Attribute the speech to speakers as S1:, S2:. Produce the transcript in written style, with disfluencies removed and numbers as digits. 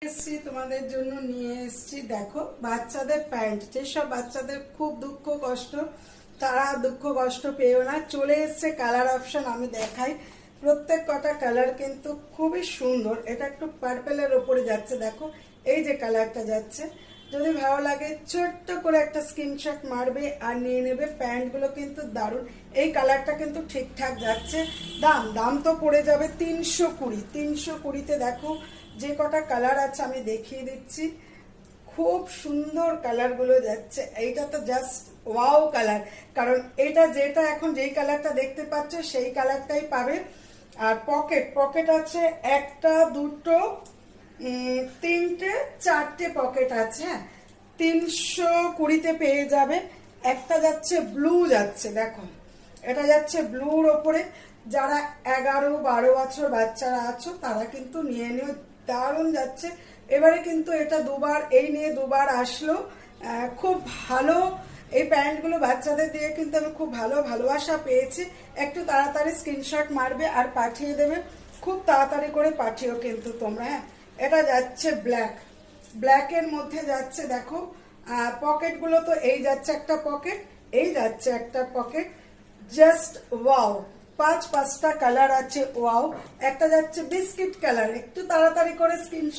S1: এসছি তোমাদের জন্য নিয়ে এসছি। দেখো বাচ্চাদের প্যান্ট, যেসব বাচ্চাদের খুব দুঃখ কষ্ট, তারা দুঃখ কষ্ট পেও না। চলে এসছে কালার অপশন, আমি দেখাই। প্রত্যেক কটা কালার কিন্তু খুবই সুন্দর। এটা একটু পার্পেলের ওপরে যাচ্ছে, দেখো এই যে কালারটা যাচ্ছে। যদি ভালো লাগে ছোট্ট করে একটা স্ক্রিনশট মারবে আর নিয়ে নেবে। প্যান্টগুলো কিন্তু দারুণ, এই কালারটা কিন্তু ঠিকঠাক যাচ্ছে। দাম তো পড়ে যাবে 320। 320-তে দেখো যে কটা কালার আছে আমি দেখিয়ে দিচ্ছি। খুব সুন্দর কালারগুলো যাচ্ছে। এইটা তো জাস্ট ওয়াও কালার, কারণ এটা যেটা এখন যেই কালারটা দেখতে পাচ্ছ সেই কালারটাই পাবে। আর পকেট আছে একটা, দুটো, তিনটে, চারটে পকেট আছে। হ্যাঁ, 320-তে পেয়ে যাবে। একটা যাচ্ছে ব্লু, যাচ্ছে দেখো এটা যাচ্ছে ব্লুর ওপরে। যারা 11-12 বছর বাচ্চারা আছো তারা কিন্তু নিয়ে নিও, দারুণ যাচ্ছে। এবারে কিন্তু এটা এই নিয়ে দুবার আসলো। খুব ভালো এই প্যান্টগুলো বাচ্চাদের দিয়ে কিন্তু আমি খুব ভালোবাসা পেয়েছি। একটু তাড়াতাড়ি স্ক্রিনশট মারবে আর পাঠিয়ে দেবে, খুব তাড়াতাড়ি করে পাঠিও কিন্তু তোমরা। হ্যাঁ, এটা যাচ্ছে ব্ল্যাকের মধ্যে যাচ্ছে। দেখো পকেটগুলো তো এই যাচ্ছে একটা পকেট, এই যাচ্ছে একটা পকেট। জাস্ট ওয়াও, পাঁচটা কালার আছে। ওয়াও, একটা যাচ্ছে বিস্কিট কালার। একটু তাড়াতাড়ি করে স্ক্রিনশট